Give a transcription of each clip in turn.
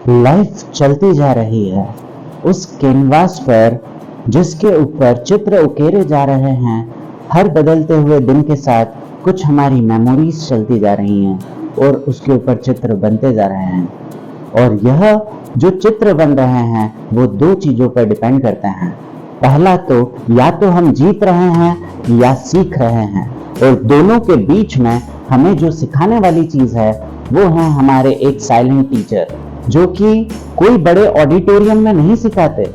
Life चलती जा रही है उस कैनवास पर जिसके ऊपर चित्र उकेरे जा रहे हैं। हर बदलते हुए दिन के साथ कुछ हमारी मेमोरीज चलती जा रही हैं और उसके ऊपर चित्र बनते जा रहे हैं। और यह जो चित्र बन रहे हैं वो दो चीजों पर डिपेंड करते हैं। पहला तो या तो हम जीत रहे हैं या सीख रहे हैं, और दोनों के बीच में हमें जो सिखाने वाली चीज है वो है हमारे एक साइलेंट टीचर, जो कि कोई बड़े ऑडिटोरियम में नहीं सिखाते,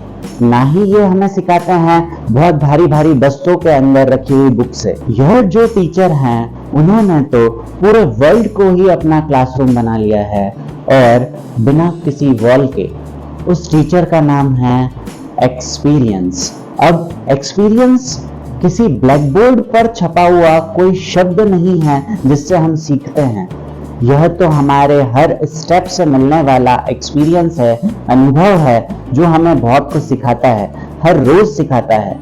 ना ही ये हमें सिखाते हैं बहुत भारी भारी बस्तों के अंदर रखी हुई बुक से। यह जो टीचर हैं उन्होंने तो पूरे वर्ल्ड को ही अपना क्लासरूम बना लिया है, और बिना किसी वॉल के। उस टीचर का नाम है एक्सपीरियंस। अब एक्सपीरियंस किसी ब्लैक बोर्ड पर छपा हुआ कोई शब्द नहीं है जिससे हम सीखते हैं। यह तो हमारे हर स्टेप से मिलने वाला एक्सपीरियंस है, अनुभव है, जो हमें बहुत कुछ सिखाता है, हर रोज सिखाता है,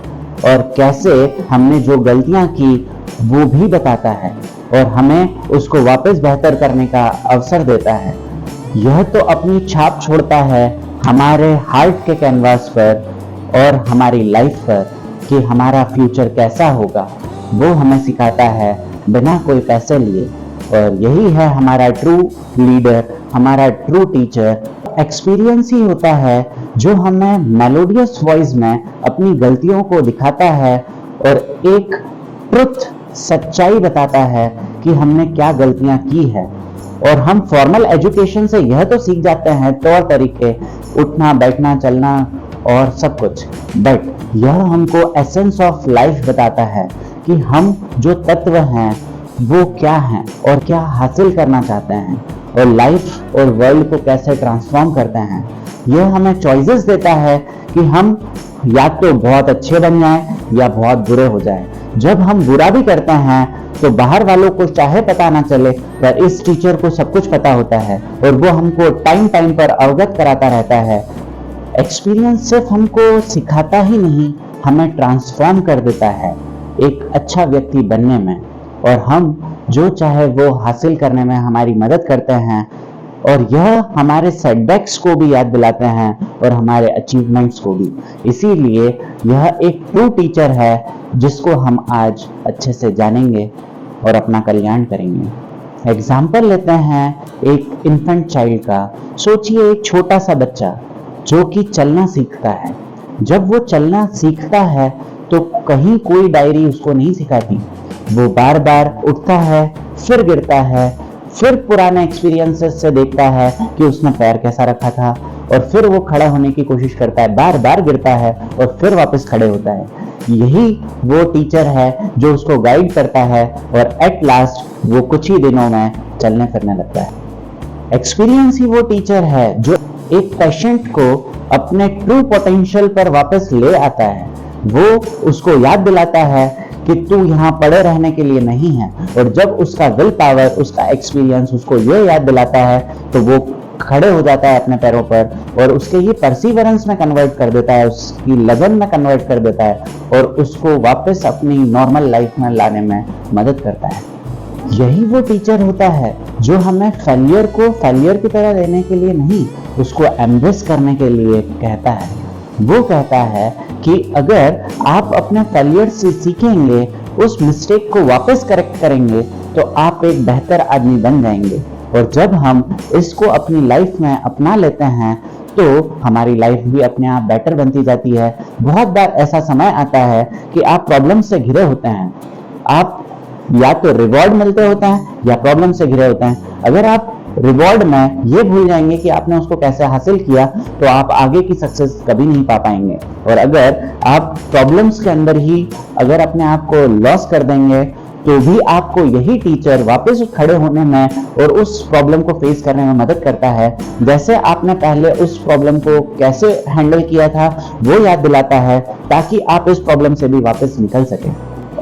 और कैसे हमने जो गलतियां की वो भी बताता है और हमें उसको वापस बेहतर करने का अवसर देता है। यह तो अपनी छाप छोड़ता है हमारे हार्ट के कैनवास पर और हमारी लाइफ पर कि हमारा फ्यूचर कैसा होगा, वो हमें सिखाता है बिना कोई पैसे लिए। और यही है हमारा ट्रू लीडर, हमारा ट्रू टीचर। एक्सपीरियंस ही होता है जो हमें मेलोडियस वॉइस में अपनी गलतियों को दिखाता है और एक ट्रुथ, सच्चाई बताता है कि हमने क्या गलतियां की है। और हम फॉर्मल एजुकेशन से यह तो सीख जाते हैं तौर तरीके, उठना बैठना चलना और सब कुछ, बट यह हमको एसेंस ऑफ लाइफ बताता है कि हम जो तत्व हैं वो क्या हैं और क्या हासिल करना चाहते हैं, और लाइफ और वर्ल्ड को कैसे ट्रांसफॉर्म करते हैं। यह हमें चॉइसेस देता है कि हम या तो बहुत अच्छे बन जाएं या बहुत बुरे हो जाएं। जब हम बुरा भी करते हैं तो बाहर वालों को चाहे पता ना चले, पर इस टीचर को सब कुछ पता होता है और वो हमको टाइम टाइम पर अवगत कराता रहता है। एक्सपीरियंस सिर्फ हमको सिखाता ही नहीं, हमें ट्रांसफॉर्म कर देता है एक अच्छा व्यक्ति बनने में, और हम जो चाहे वो हासिल करने में हमारी मदद करते हैं। और यह हमारे सेटबैक्स को भी याद दिलाते हैं और हमारे अचीवमेंट्स को भी। इसीलिए यह एक ट्रू टीचर है जिसको हम आज अच्छे से जानेंगे और अपना कल्याण करेंगे। एग्जाम्पल लेते हैं एक इन्फेंट चाइल्ड का। सोचिए एक छोटा सा बच्चा जो कि चलना सीखता है। जब वो चलना सीखता है तो कहीं कोई डायरी उसको नहीं सिखाती। वो बार बार उठता है, फिर गिरता है, फिर पुराने एक्सपीरियंसेस से देखता है कि उसने पैर कैसा रखा था, और फिर वो खड़ा होने की कोशिश करता है, बार बार गिरता है और फिर वापस खड़े होता है। यही वो टीचर है जो उसको गाइड करता है और एट लास्ट वो कुछ ही दिनों में चलने फिरने लगता है। एक्सपीरियंस ही वो टीचर है जो एक पेशेंट को अपने ट्रू पोटेंशियल पर वापस ले आता है। वो उसको याद दिलाता है कि तू यहाँ पड़े रहने के लिए नहीं है, और जब उसका विल पावर, उसका एक्सपीरियंस उसको ये याद दिलाता है तो वो खड़े हो जाता है अपने पैरों पर, और उसके ये परसिवरेंस में कन्वर्ट कर देता है, उसकी लगन में कन्वर्ट कर देता है, और उसको वापस अपनी नॉर्मल लाइफ में लाने में मदद करता है। यही वो टीचर होता है जो हमें फेलियर को फेलियर की तरह लेने के लिए नहीं, उसको एम्ब्रेस करने के लिए कहता है। वो कहता है कि अगर आप अपने फेलियर से सीखेंगे, उस मिस्टेक को वापस करेक्ट करेंगे, तो आप एक बेहतर आदमी बन जाएंगे। और जब हम इसको अपनी लाइफ में अपना लेते हैं तो हमारी लाइफ भी अपने आप बेटर बनती जाती है। बहुत बार ऐसा समय आता है कि आप प्रॉब्लम से घिरे होते हैं, आप या तो रिवॉर्ड मिलते होते हैं या प्रॉब्लम से घिरे होते हैं। अगर आप रिवॉर्ड में ये भूल जाएंगे कि आपने उसको कैसे हासिल किया, तो आप आगे की सक्सेस कभी नहीं पा पाएंगे। और अगर आप प्रॉब्लम्स के अंदर ही अगर अपने आप को लॉस कर देंगे, तो भी आपको यही टीचर वापस खड़े होने में और उस प्रॉब्लम को फेस करने में मदद करता है। जैसे आपने पहले उस प्रॉब्लम को कैसे हैंडल किया था वो याद दिलाता है, ताकि आप इस प्रॉब्लम से भी वापस निकल सके।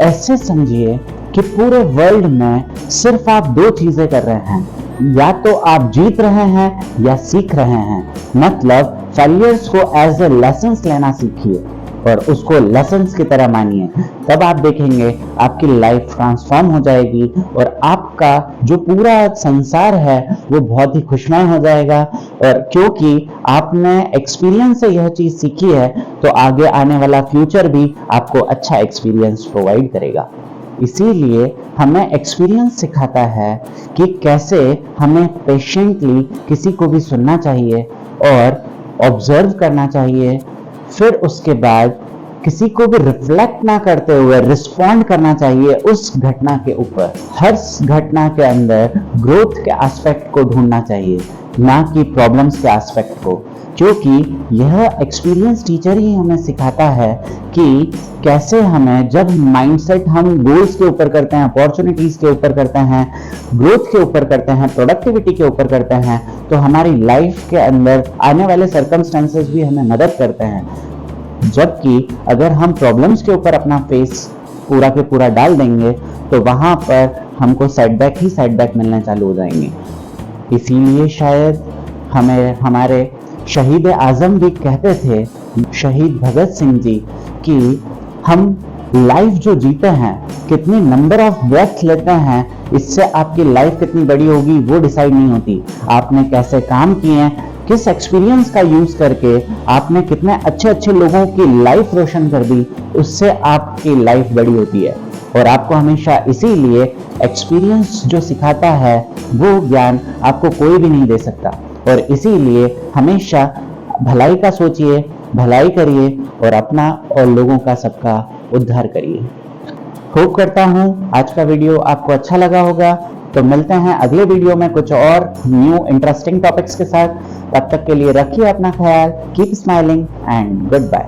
ऐसे समझिए कि पूरे वर्ल्ड में सिर्फ आप दो चीजें कर रहे हैं, या तो आप जीत रहे हैं या सीख रहे हैं। मतलब फेलियर्स को एज ए लेसन्स लेना सीखिए और उसको लेसन्स की तरह मानिए। तब आप देखेंगे आपकी लाइफ ट्रांसफॉर्म हो जाएगी और आपका जो पूरा संसार है वो बहुत ही खुशमय हो जाएगा। और क्योंकि आपने एक्सपीरियंस से यह चीज सीखी है तो आगे आने वाला फ्यूचर भी आपको अच्छा एक्सपीरियंस प्रोवाइड करेगा। इसीलिए हमें एक्सपीरियंस सिखाता है कि कैसे हमें पेशेंटली किसी को भी सुनना चाहिए और ऑब्जर्व करना चाहिए, फिर उसके बाद किसी को भी रिफ्लेक्ट ना करते हुए रिस्पॉन्ड करना चाहिए उस घटना के ऊपर। हर घटना के अंदर ग्रोथ के एस्पेक्ट को ढूंढना चाहिए, ना कि प्रॉब्लम्स के एस्पेक्ट को, क्योंकि यह एक्सपीरियंस टीचर ही हमें सिखाता है कि कैसे हमें, जब माइंडसेट हम गोल्स के ऊपर करते हैं, अपॉर्चुनिटीज के ऊपर करते हैं, ग्रोथ के ऊपर करते हैं, प्रोडक्टिविटी के ऊपर करते हैं, तो हमारी लाइफ के अंदर आने वाले सर्कमस्टेंसेस भी हमें मदद करते हैं। जबकि अगर हम प्रॉब्लम्स के ऊपर अपना फेस पूरा के पूरा डाल देंगे तो वहां पर हमको सेटबैक ही सेटबैक मिलने चालू हो जाएंगे। इसीलिए शायद हमें हमारे शहीद आजम भी कहते थे, शहीद भगत सिंह जी, कि हम लाइफ जो जीते हैं, कितनी नंबर ऑफ ब्रेथ लेते हैं, इससे आपकी लाइफ कितनी बड़ी होगी वो डिसाइड नहीं होती। आपने कैसे काम किए, किस एक्सपीरियंस का यूज करके आपने कितने अच्छे अच्छे लोगों की लाइफ रोशन कर दी, उससे आपकी लाइफ बड़ी होती है। और आपको हमेशा इसीलिए एक्सपीरियंस जो सिखाता है वो ज्ञान आपको कोई भी नहीं दे सकता। और इसीलिए हमेशा भलाई का सोचिए, भलाई करिए और अपना और लोगों का सबका उद्धार करिए। होप करता हूं आज का वीडियो आपको अच्छा लगा होगा। तो मिलते हैं अगले वीडियो में कुछ और न्यू इंटरेस्टिंग टॉपिक्स के साथ। तब तक के लिए रखिए अपना ख्याल, keep smiling and good bye.